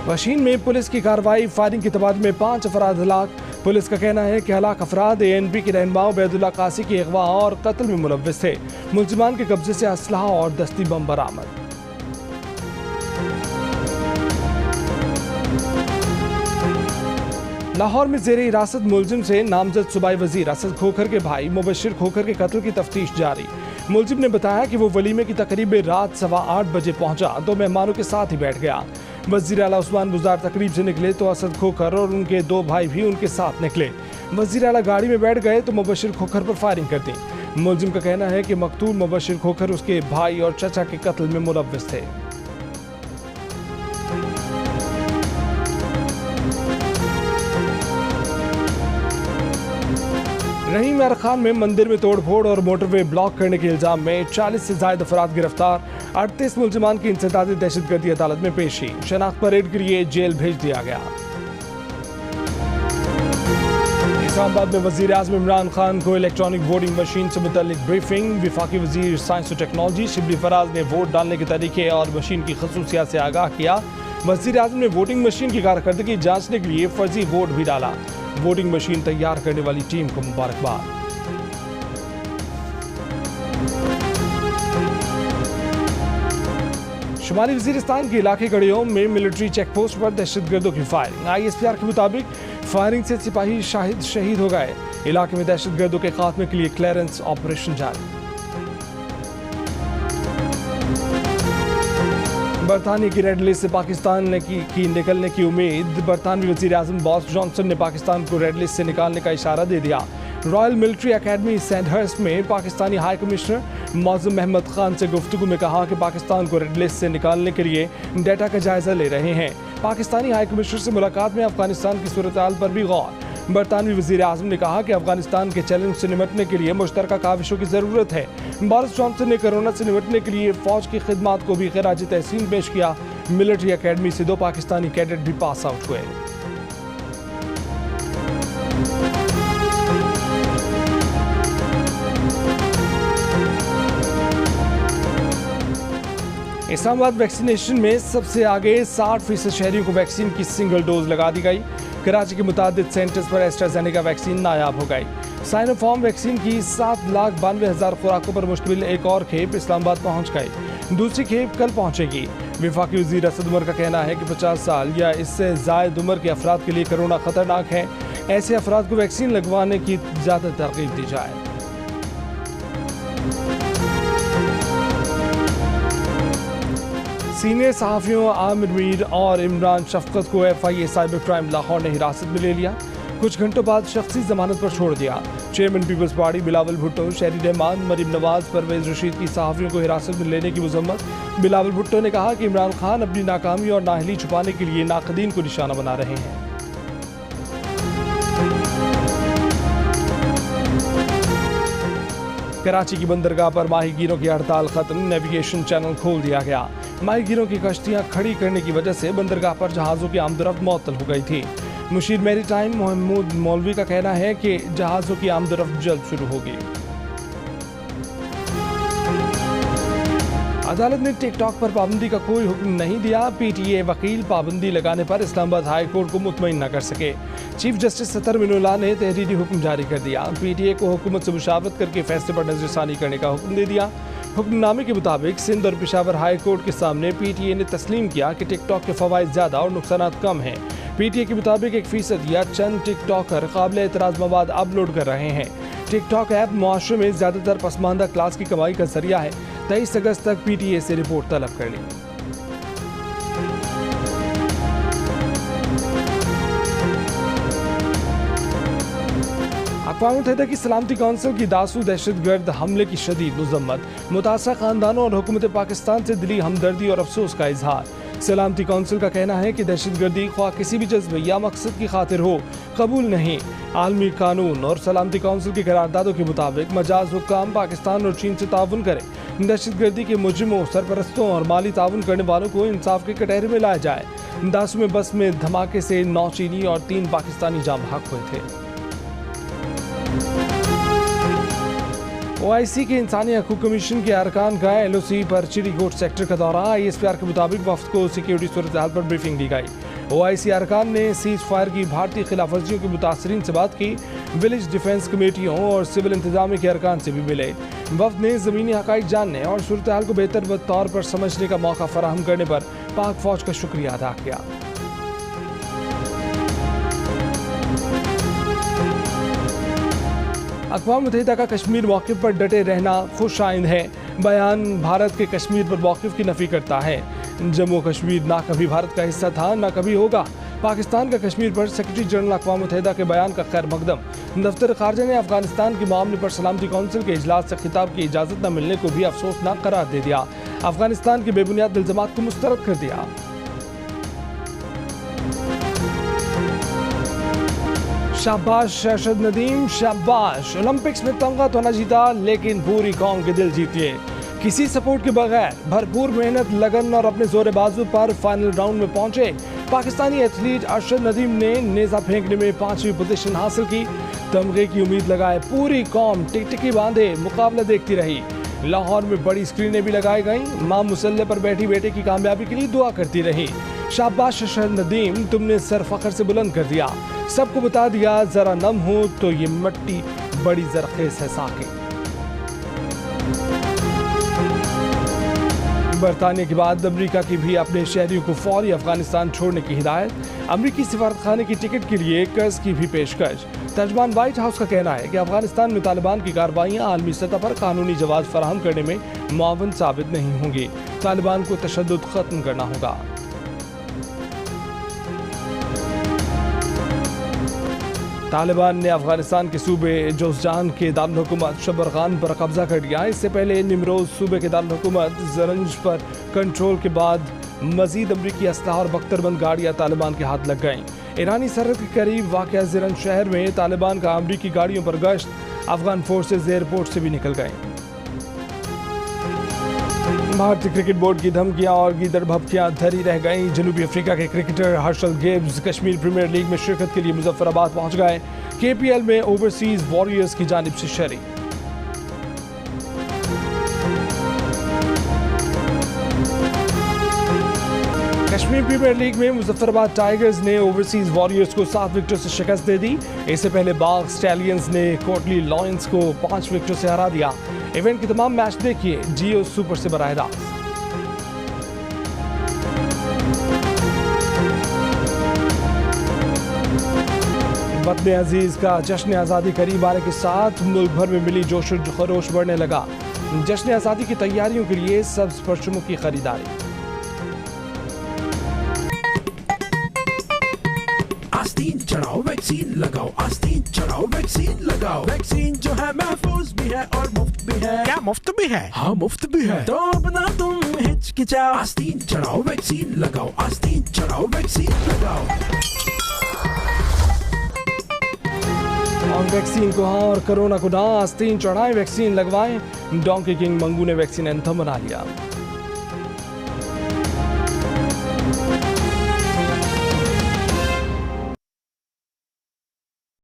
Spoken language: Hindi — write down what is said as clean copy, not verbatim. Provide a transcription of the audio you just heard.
वशीन में पुलिस की कार्रवाई, फायरिंग के तबादले में 5 अफराद हलाक। पुलिस का कहना है कि हलाक अफराद ANP के रहनुमा उबैदुल्ला कासी के अगवा और कत्ल में मुलव्विस थे। मुलजिमान के कब्जे से असलहा और दस्ती बम बरामद। लाहौर में जेर हिरासत मुलजिम से नामजद सूबाई वजीर असद खोखर के भाई मुबशिर खोखर के कत्ल की तफ्तीश जारी। मुलजिम ने बताया कि वो वलीमे की तकरीब में रात 8:15 बजे पहुंचा तो मेहमानों के साथ ही बैठ गया। वजीर आला उस्मान बुज़दार तकरीब से निकले तो असद खोखर और उनके 2 भाई भी उनके साथ निकले। वजीर आला गाड़ी में बैठ गए तो मुबशिर खोखर पर फायरिंग कर दी। मुलजिम का कहना है कि मकतूल मुबशिर खोखर उसके भाई और चचा के कत्ल में मुलव्विस थे। रहीम यार खान में मंदिर में तोड़फोड़ और मोटरवे ब्लॉक करने के इल्जाम में 40 से ज्यादा अफराद गिरफ्तार। 38 मुलजिमान की इंसदादी दहशतगर्दी अदालत में पेशी। शनाख्त परेड के लिए जेल भेज दिया गया। इस्लामाबाद में वजीर आज़म इमरान खान को इलेक्ट्रॉनिक वोटिंग मशीन से मुतल्लिक ब्रीफिंग। वफाकी वजीर साइंस और टेक्नोलॉजी शिबली फराज ने वोट डालने के तरीके और मशीन की खसूसियात से आगाह किया। वजीर आज़म ने वोटिंग मशीन की कारकर्दगी जांचने के लिए फर्जी वोट भी डाला। वोटिंग मशीन तैयार करने वाली टीम को मुबारकबाद। शुमाली वजीरिस्तान के इलाके गड़ियों में मिलिट्री चेक पोस्ट पर दहशतगर्दों की फायरिंग। ISPR के मुताबिक फायरिंग से सिपाही शहीद हो गए। इलाके में दहशतगर्दों के खात्मे के लिए क्लियरेंस ऑपरेशन जारी। बरतानिया की रेड लिस्ट से पाकिस्तान की निकलने की उम्मीद। बरतानवी वजीर आज़म बोरिस जॉनसन ने पाकिस्तान को रेड लिस्ट से निकालने का इशारा दे दिया। रॉयल मिलिट्री अकेडमी सैंडहर्स्ट में पाकिस्तानी हाई कमिश्नर मौज़म अहमद खान से गुफ्तगू में कहा कि पाकिस्तान को रेड लिस्ट से निकालने के लिए डेटा का जायजा ले रहे हैं। पाकिस्तानी हाई कमिश्नर से मुलाकात में अफगानिस्तान की सूरत-ए-हाल पर भी गौर। बरतानवी वजीर आज़म ने कहा कि अफगानिस्तान के चैलेंज से निपटने के लिए मुश्तरका काविशों की ज़रूरत है। बोरिस जॉनसन ने कोरोना से निपटने के लिए फ़ौज की खिदमात को भी खिराज तहसीन पेश किया। मिलिट्री अकेडमी से 2 पाकिस्तानी कैडेट भी पास आउट हुए। इस्लामाबाद वैक्सीनेशन में सबसे आगे 60% शहरियों को वैक्सीन की सिंगल डोज लगा दी गई। कराची के मुतादिद सेंटर्स पर एस्ट्राजेनेका वैक्सीन नायाब हो गई। साइनोफार्म वैक्सीन की 7,92,000 खुराकों पर मुश्तमिल एक और खेप इस्लामाबाद पहुंच गई। दूसरी खेप कल पहुंचेगी। वफाकी वजीर असद उमर का कहना है कि 50 साल या इससे जायद उम्र के अफराद के लिए कोरोना खतरनाक है। ऐसे अफराद को वैक्सीन लगवाने की ज़्यादा तरगीब दी जाए। सीनियर सहाफ़ियों आमिर मीर और इमरान शफकत को FIA साइबर क्राइम लाहौर ने हिरासत में ले लिया। कुछ घंटों बाद शख्सी जमानत पर छोड़ दिया। Chairman people's party Bilawal Bhutto, Sherry Rehman, Maryam Nawaz, Parvez Rashid की सहाफ़ियों को हिरासत में लेने की मजम्मत। बिलावल भुट्टो ने कहा कि इमरान खान अपनी नाकामी और नाअहली छुपाने के लिए नाक़दीन को निशाना बना रहे हैं। कराची की बंदरगाह पर माहीगीरों की हड़ताल खत्म। नेविगेशन चैनल खोल दिया गया। माहीगीरों की कश्तियां खड़ी करने की वजह से बंदरगाह पर जहाज़ों की आमदरफ्त मुअत्तल हो गई थी। मुशीर मैरीटाइम महमूद मौलवी का कहना है कि जहाज़ों की आमदरफ्त जल्द शुरू होगी। अदालत ने टिकटॉक पर पाबंदी का कोई हुक्म नहीं दिया। PTA वकील पाबंदी लगाने पर इस्लामाबाद हाई कोर्ट को मुतमईन न कर सके। चीफ जस्टिस सत्तर मिनुल्लाह ने तहरीरी हुक्म जारी कर दिया। PTA को हुकूमत से मुशावरत करके फैसले पर नजरसानी करने का हुक्म दे दिया। हुक्मनामे के मुताबिक सिंध और पेशावर हाई कोर्ट के सामने PTA ने तस्लीम किया कि टिकटॉक के फवाइद ज़्यादा और नुकसानात कम हैं। PTA के मुताबिक 1% या चंद टिकटॉकर काबिल एतराज़ मवाद अपलोड कर रहे हैं। टिकटॉक ऐप मुआशरे में ज़्यादातर पसमानदा क्लास की कमाई का जरिया है। 23 अगस्त तक PTA से रिपोर्ट तलब कर ली। अक़वाम मुत्तहिदा की सलामती कौंसिल की दासू दहशतगर्द हमले की शदीद मज़म्मत। मुतासरा खानदानों और हुकूमत पाकिस्तान से दिली हमदर्दी और अफसोस का इजहार। सलामती कौंसिल का कहना है कि दहशतगर्दी ख्वाह किसी भी जज्बे या मकसद की खातिर हो कबूल नहीं। आलमी कानून और सलामती कौंसिल की करारदादों के मुताबिक मजाज हुक्काम पाकिस्तान और चीन से ताउन करें। दहशतगर्दी के मुजरिमों, सरपरस्तों और माली ताउन करने वालों को इंसाफ के कटहरे में लाया जाए। दासू में बस में धमाके से 9 चीनी और 3 पाकिस्तानी जाम बहक हुए थे। OIC के इंसानी हकूक़ कमीशन के अरकान का LOC पर चिड़ीकोट सेक्टर का दौरा। ISPR के मुताबिक वफ्द को सिक्योरिटी सूरत हाल पर ब्रीफिंग दी गई। OIC अरकान ने सीज फायर की भारतीय खिलाफ वर्जियों के मुतासरीन से बात की। विलेज डिफेंस कमेटियों और सिविल इंतजामिया के अरकान से भी मिले। वफ्द ने ज़मीनी हक़ाइक़ जानने और सूरत हाल को बेहतर तौर पर समझने का मौका फराहम करने पर पाक फौज का शुक्रिया अदा किया। अक़वाम मुत्तहिदा का कश्मीर मौक़िफ़ पर डटे रहना खुश आइंद है। बयान भारत के कश्मीर पर मौक़िफ़ की नफ़ी करता है। जम्मू कश्मीर ना कभी भारत का हिस्सा था ना कभी होगा। पाकिस्तान का कश्मीर पर सेक्रेटरी जनरल अक़वाम मुत्तहिदा के बयान का खैर मकदम। दफ्तर ख़ारजा ने अफ़गानिस्तान के मामले पर सलामती कौंसिल के इजलास से खिताब की इजाज़त न मिलने को भी अफसोसनाक करार दे दिया। अफ़गानिस्तान के बेबुनियाद इल्ज़ामात को मुस्तरद कर दिया। शाबाश अरशद नदीम, शाबाश। ओलंपिक्स में तमगा तो न जीता लेकिन पूरी कौम के दिल जीतिए। किसी सपोर्ट के बगैर भरपूर मेहनत, लगन और अपने जोर बाजू पर फाइनल राउंड में पहुंचे पाकिस्तानी एथलीट अरशद नदीम ने नेज़ा फेंकने में 5वीं पोजीशन हासिल की। तमगे की उम्मीद लगाए पूरी कौम टिकटिकी बांधे मुकाबला देखती रही। लाहौर में बड़ी स्क्रीनें भी लगाई गईं। मां मुसल्ले पर बैठी बेटे की कामयाबी के लिए दुआ करती रही। शाबाश अरशद नदीम, तुमने सर फख्र से बुलंद कर दिया। सबको बता दिया जरा नम हो तो ये मिट्टी बड़ी जरखेज है साके। बरतानिया के बाद अमरीका की भी अपने शहरियों को फौरी अफगानिस्तान छोड़ने की हिदायत। अमरीकी सिफारतखाने की टिकट के लिए कर्ज की भी पेशकश। तर्जमान व्हाइट हाउस का कहना है कि अफगानिस्तान में तालिबान की कार्रवाइयां आलमी सतह पर कानूनी जवाब फराहम करने में मुआवन साबित नहीं होंगी। तालिबान को तशद्दुद खत्म करना होगा। तालिबान ने अफगानिस्तान के सूबे जोज़जान के दारुल हुकूमत शबरगान पर कब्जा कर लिया। इससे पहले निमरोज सूबे के दारुल हुकूमत ज़रंज पर कंट्रोल के बाद मजीद अमरीकी असलहा और बख्तरबंद गाड़ियाँ तालिबान के हाथ लग गईं। ईरानी सरहद के करीब वाक़या ज़रंज शहर में तालिबान का अमरीकी गाड़ियों पर गश्त। अफगान फोर्सेज एयरपोर्ट से भी निकल गए। भारतीय क्रिकेट बोर्ड की धमकियां और गीदड़ भभकियां धरी रह गईं। जनूबी अफ्रीका के cricketer Herschelle Gibbs Kashmir premier league में शिरकत के लिए मुजफ्फराबाद पहुंच गए। KPL में ओवरसीज वॉरियर्स की जानिब से शरीक। कश्मीर प्रीमियर लीग में मुजफ्फराबाद टाइगर्स ने ओवरसीज वॉरियर्स को 7 विकेटों से शिकस्त दे दी। इससे पहले बाग स्टैलियंस ने कोटली लॉयंस को 5 विकेटों से हरा दिया। इवेंट के तमाम मैच देखिए जियो सुपर से बराह रास्त। वतन अजीज का जश्न आज़ादी करीब आने के साथ मुल्क भर में मिली जोश खरोश बढ़ने लगा। जश्न आज़ादी की तैयारियों के लिए सब्ज परचमों की खरीदारी। आस्तीन चढ़ाओ वैक्सीन लगाओ, आस्तीन चढ़ाओ वैक्सीन लगाओ। वैक्सीन जो है महफूज भी है और मुफ्त भी है। क्या मुफ्त भी है? हाँ मुफ्त भी है। तो अपना तुम हिचकिचाओ, आस्तीन चढ़ाओ वैक्सीन लगाओ, आस्तीन चढ़ाओ वैक्सीन लगाओ। और वैक्सीन को हाँ और कोरोना को ना, आस्तीन चढ़ाएं वैक्सीन लगवाएं। डोंकी किंग मंगू ने वैक्सीन एंथम बना लिया।